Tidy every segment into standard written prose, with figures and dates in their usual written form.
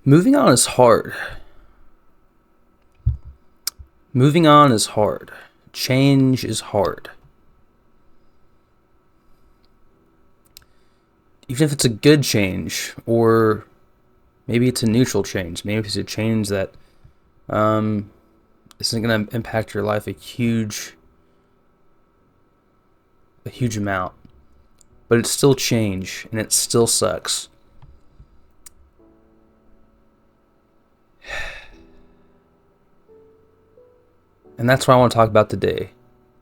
Moving on is hard. Moving on is hard. Change is hard. Even if it's a good change, or maybe it's a neutral change. Maybe it's a change that isn't going to impact your life a huge amount. But it's still change, and it still sucks. And that's what I want to talk about today.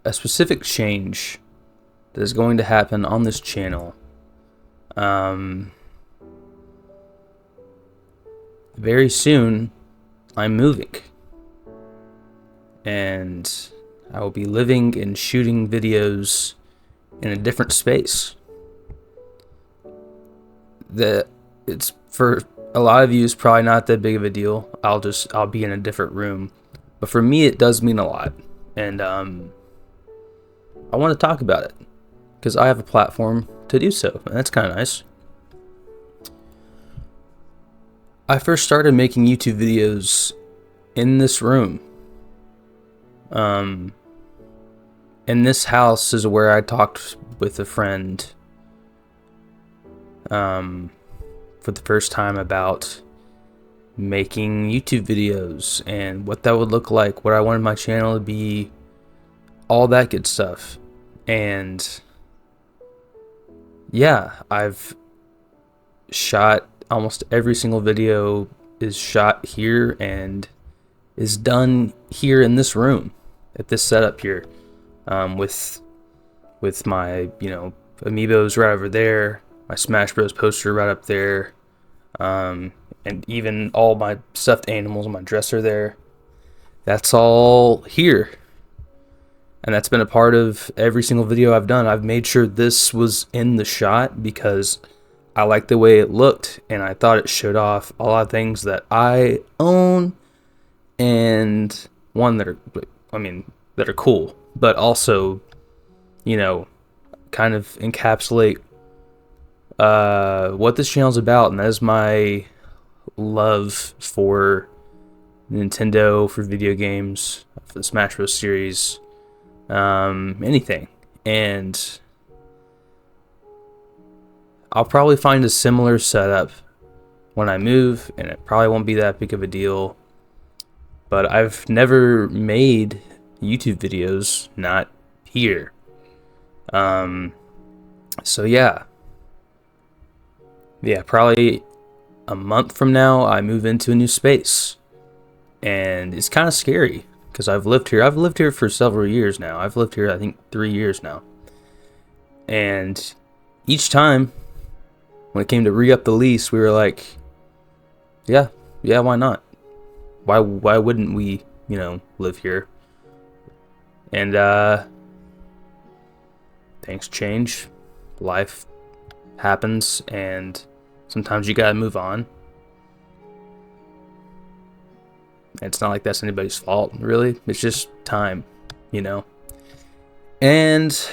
A specific change that is going to happen on this channel. Very soon, I'm moving. And I will be living and shooting videos in a different space. It's for a lot of you, it's probably not that big of a deal. I'll be in a different room. But for me, it does mean a lot. And I want to talk about it because I have a platform to do so. And that's kind of nice. I first started making YouTube videos in this room. In this house is where I talked with a friend for the first time about making YouTube videos and what that would look like, what I wanted my channel to be, all that good stuff. And yeah, I've shot almost every single video is shot here and is done here in this room at this setup here, with my amiibos right over there, my Smash Bros poster right up there, and even all my stuffed animals on my dresser there. That's all here. And that's been a part of every single video I've done. I've made sure this was in the shot because I liked the way it looked, and I thought it showed off a lot of things that I own, and that are cool, but also, kind of encapsulate what this channel's about, and that is my love for Nintendo, for video games, for the Smash Bros series, anything. And I'll probably find a similar setup when I move, and it probably won't be that big of a deal. But I've never made YouTube videos not here. So yeah, probably a month from now I move into a new space, and it's kind of scary because I've lived here for several years now. I've lived here, I think, 3 years now, and each time when it came to re-up the lease, we were like, yeah, why not? Why wouldn't we, live here? And things change, life happens, and sometimes you gotta move on. It's not like that's anybody's fault, really. It's just time, And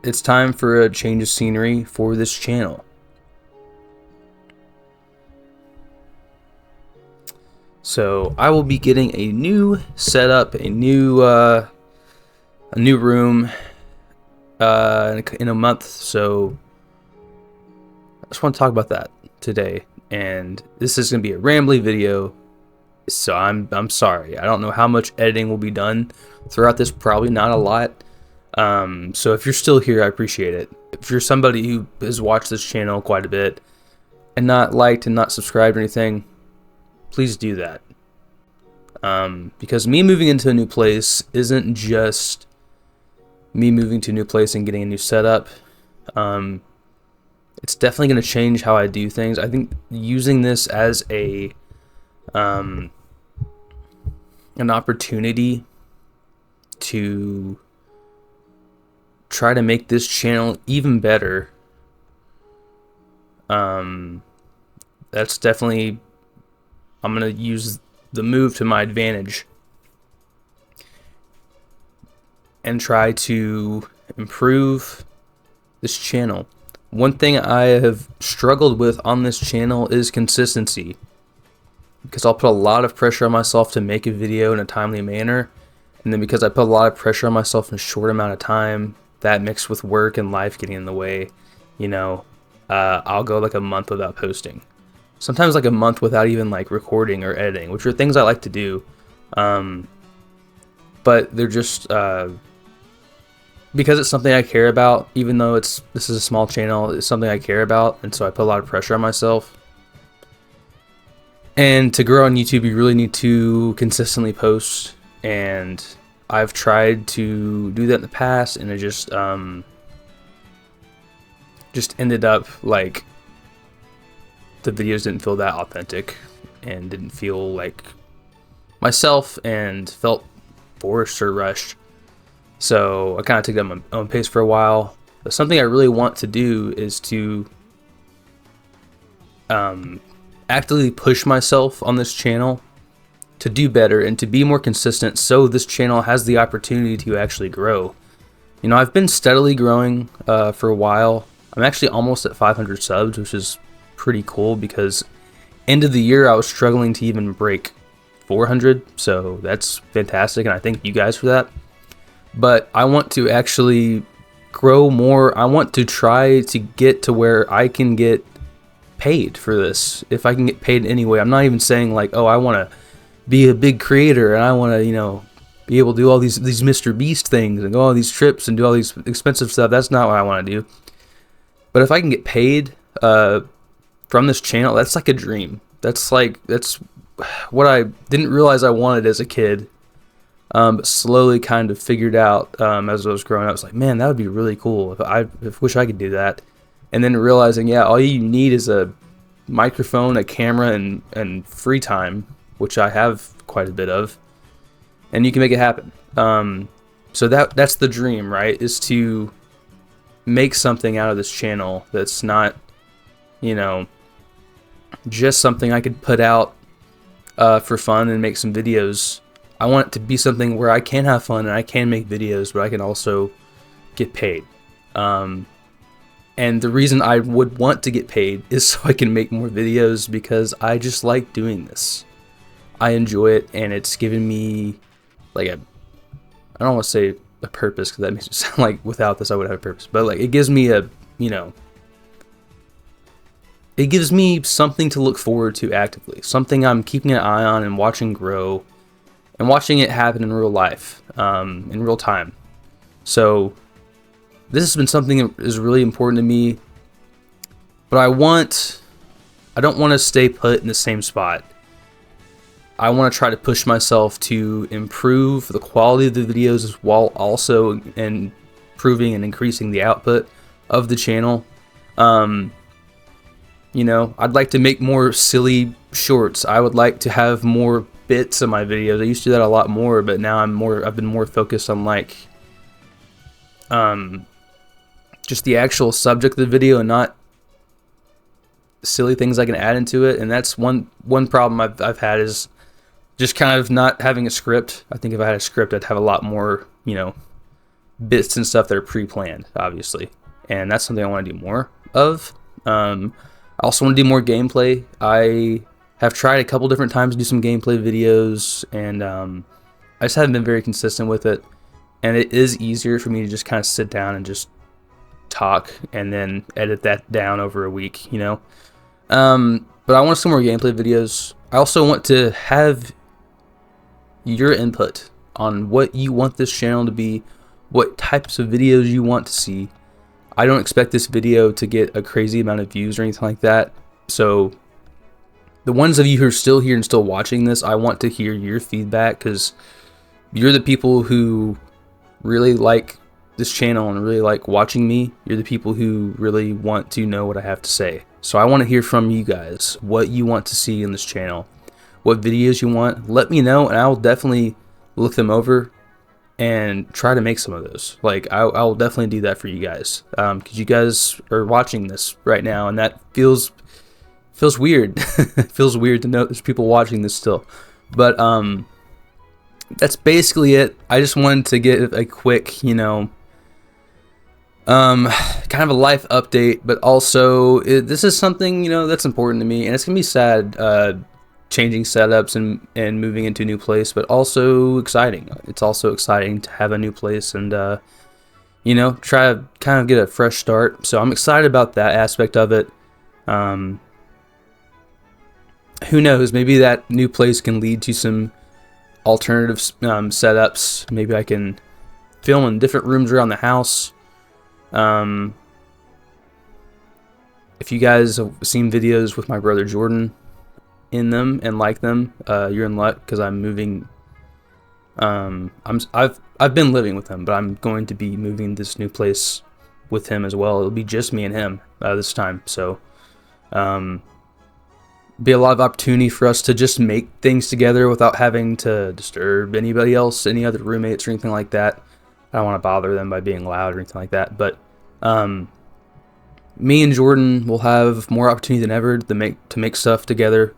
it's time for a change of scenery for this channel. So I will be getting a new setup, a new room in a month. So I just want to talk about that today. And this is going to be a rambly video, so I'm sorry. I don't know how much editing will be done throughout this. Probably not a lot. So if you're still here, I appreciate it. If you're somebody who has watched this channel quite a bit and not liked and not subscribed or anything, please do that. Because me moving into a new place isn't just me moving to a new place and getting a new setup. It's definitely going to change how I do things. I think using this as an opportunity to try to make this channel even better, that's definitely, I'm going to use the move to my advantage and try to improve this channel. one thing I have struggled with on this channel is consistency, because I'll put a lot of pressure on myself to make a video in a timely manner, and then because I put a lot of pressure on myself in a short amount of time, that mixed with work and life getting in the way, I'll go like a month without posting. Sometimes like a month without even like recording or editing, which are things I like to do. But they're just because it's something I care about, even though this is a small channel, it's something I care about, and so I put a lot of pressure on myself. And to grow on YouTube, you really need to consistently post, and I've tried to do that in the past, and it just ended up like the videos didn't feel that authentic and didn't feel like myself and felt forced or rushed. So I kind of took it at my own pace for a while. But something I really want to do is to actively push myself on this channel to do better and to be more consistent, so this channel has the opportunity to actually grow. I've been steadily growing for a while. I'm actually almost at 500 subs, which is pretty cool, because end of the year I was struggling to even break 400, so that's fantastic, and I thank you guys for that. But I want to actually grow more. I want to try to get to where I can get paid for this, if I can get paid anyway. I'm not even saying like, oh, I want to be a big creator and I want to, be able to do all these Mr. Beast things and go on all these trips and do all these expensive stuff. That's not what I want to do. But if I can get paid from this channel, that's like a dream. That's what I didn't realize I wanted as a kid, but slowly kind of figured out as I was growing up. I was like, man, that would be really cool. I wish I could do that. And then realizing, yeah, all you need is a microphone, a camera, and free time, which I have quite a bit of, and you can make it happen. So that's the dream, right? Is to make something out of this channel that's not, just something I could put out for fun and make some videos. I want it to be something where I can have fun and I can make videos, but I can also get paid. And the reason I would want to get paid is so I can make more videos, because I just like doing this. I enjoy it, and it's given me like I don't want to say a purpose, because that makes it sound like without this I would have a purpose, but like it gives me it gives me something to look forward to actively, something I'm keeping an eye on and watching grow and watching it happen in real life, in real time. So this has been something that is really important to me, but I don't want to stay put in the same spot. I want to try to push myself to improve the quality of the videos, while also improving and increasing the output of the channel. I'd like to make more silly shorts. I would like to have more bits of my videos. I used to do that a lot more, but now I've been more focused on like just the actual subject of the video and not silly things I can add into it. And that's one problem I've had, is just kind of not having a script. I think if I had a script, I'd have a lot more, bits and stuff that are pre-planned, obviously. And that's something I want to do more of. I also want to do more gameplay. I have tried a couple different times to do some gameplay videos, and I just haven't been very consistent with it. And it is easier for me to just kind of sit down and just talk and then edit that down over a week, But I want some more gameplay videos. I also want to have your input on what you want this channel to be, what types of videos you want to see. I don't expect this video to get a crazy amount of views or anything like that. So the ones of you who are still here and still watching this, I want to hear your feedback, because you're the people who really like this channel and really like watching me. You're the people who really want to know what I have to say. So I want to hear from you guys what you want to see in this channel, what videos you want. Let me know, and I will definitely look them over and try to make some of those. Like I'll definitely do that for you guys, because you guys are watching this right now, and that feels weird. It feels weird to know there's people watching this still. But that's basically it. I just wanted to give a quick, Kind of a life update, but also this is something, you know, that's important to me, and it's gonna be sad, changing setups and moving into a new place, but also exciting. It's also exciting to have a new place and you know, try to kind of get a fresh start. So I'm excited about that aspect of it. Who knows? Maybe that new place can lead to some alternative setups. Maybe I can film in different rooms around the house. If you guys have seen videos with my brother Jordan in them and like them, you're in luck, because I'm moving. I've been living with him, but I'm going to be moving this new place with him as well. It'll be just me and him this time, so be a lot of opportunity for us to just make things together without having to disturb anybody else, any other roommates or anything like that. I don't want to bother them by being loud or anything like that, but me and Jordan will have more opportunity than ever to make stuff together,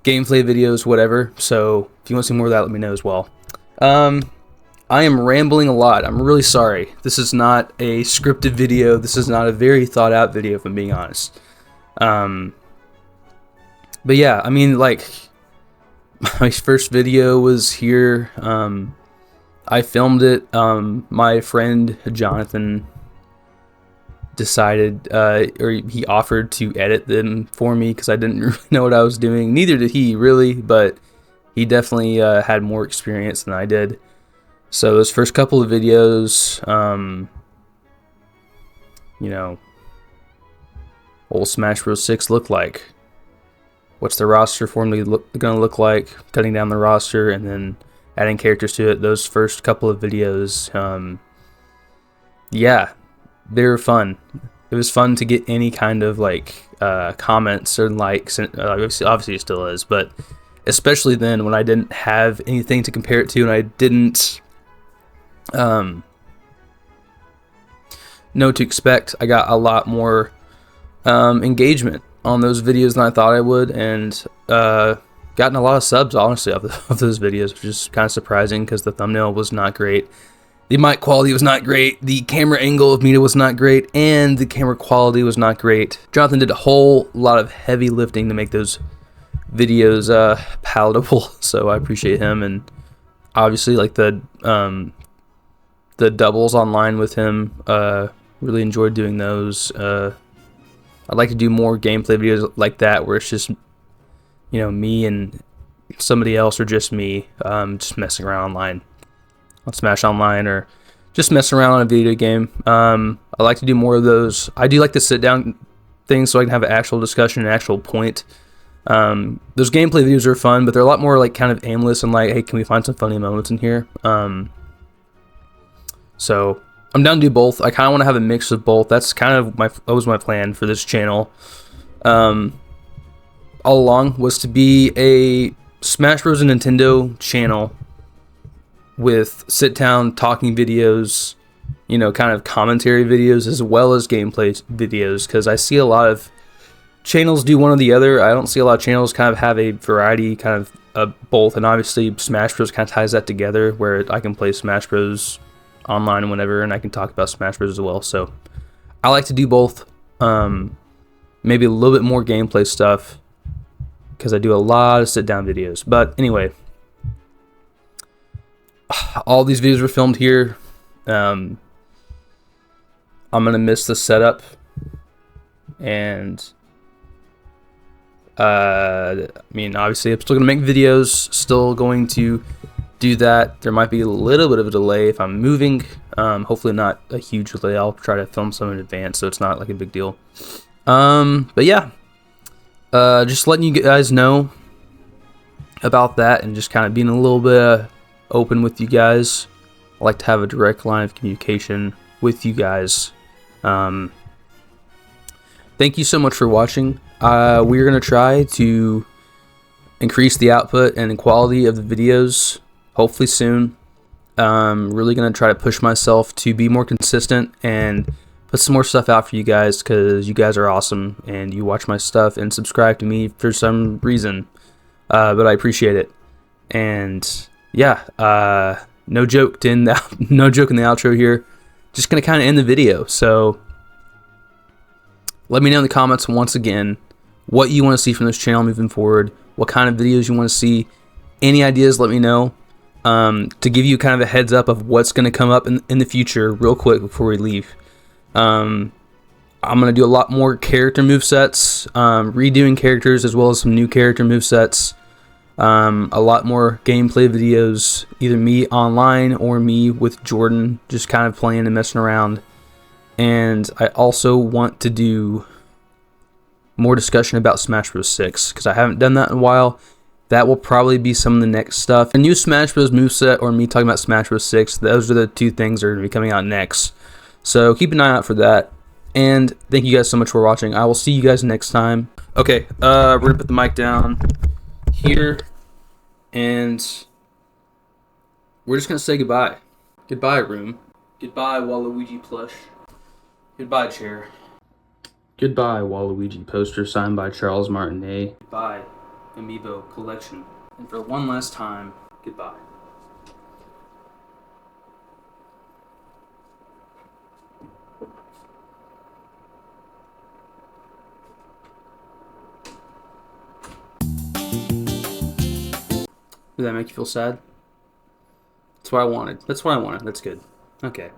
gameplay videos, whatever. So if you want to see more of that, let me know as well. I am rambling a lot. I'm really sorry. This is not a scripted video. This is not a very thought out video, if I'm being honest. But yeah, I mean, like, my first video was here. I filmed it. My friend Jonathan decided, or he offered to edit them for me, because I didn't really know what I was doing. Neither did he, really, but he definitely had more experience than I did. So those first couple of videos, you know, what will Smash Bros. 6 look like? What's the roster formally going to look like? Cutting down the roster and then adding characters to it. Those first couple of videos, yeah, they were fun. It was fun to get any kind of like comments or likes. And, obviously it still is, but especially then when I didn't have anything to compare it to and I didn't know what to expect, I got a lot more engagement on those videos than I thought I would, and gotten a lot of subs, honestly, of those videos, which is kind of surprising because the thumbnail was not great, the mic quality was not great, the camera angle of me was not great, and the camera quality was not great. Jonathan did a whole lot of heavy lifting to make those videos palatable, so I appreciate him. And obviously, like, the doubles online with him, really enjoyed doing those. I'd like to do more gameplay videos like that, where it's just, you know, me and somebody else, or just me, just messing around online on Smash Online, or just messing around on a video game. I like to do more of those. I do like to sit down things so I can have an actual discussion, an actual point. Those gameplay videos are fun, but they're a lot more like kind of aimless and like, hey, can we find some funny moments in here? So I'm down to do both. I kind of want to have a mix of both. That's kind of that was my plan for this channel. All along was to be a Smash Bros. And Nintendo channel with sit-down talking videos, you know, kind of commentary videos as well as gameplay videos, because I see a lot of channels do one or the other. I don't see a lot of channels kind of have a variety kind of both, and obviously Smash Bros. Kind of ties that together, where I can play Smash Bros. Online and whenever, and I can talk about Smash Bros. As well. So I like to do both. Maybe a little bit more gameplay stuff, because I do a lot of sit-down videos. But anyway, all these videos were filmed here. I'm gonna miss the setup, and I mean, obviously I'm still gonna make videos, still going to do that. There might be a little bit of a delay if I'm moving, hopefully not a huge delay. I'll try to film some in advance so it's not like a big deal. But yeah, just letting you guys know about that, and just kind of being a little bit open with you guys. I like to have a direct line of communication with you guys. Thank you so much for watching. We're gonna try to increase the output and quality of the videos, hopefully soon. Really gonna try to push myself to be more consistent and put some more stuff out for you guys, because you guys are awesome and you watch my stuff and subscribe to me for some reason, but I appreciate it. And yeah, no joke in the outro here. just going to kind of end the video. So let me know in the comments once again what you want to see from this channel moving forward, what kind of videos you want to see. Any ideas, let me know. To give you kind of a heads up of what's going to come up in the future real quick before we leave. I'm going to do a lot more character movesets, redoing characters as well as some new character movesets. A lot more gameplay videos, either me online or me with Jordan, just kind of playing and messing around. And I also want to do more discussion about Smash Bros. 6, because I haven't done that in a while. That will probably be some of the next stuff. A new Smash Bros. Moveset or me talking about Smash Bros. 6, those are the two things that are going to be coming out next. So keep an eye out for that. And thank you guys so much for watching. I will see you guys next time. Okay, we're going to put the mic down here. And we're just going to say goodbye. Goodbye, room. Goodbye, Waluigi plush. Goodbye, chair. Goodbye, Waluigi poster signed by Charles Martinet. Goodbye, Amiibo collection. And for one last time, goodbye. Did that make you feel sad? That's what I wanted. That's what I wanted. That's good. Okay.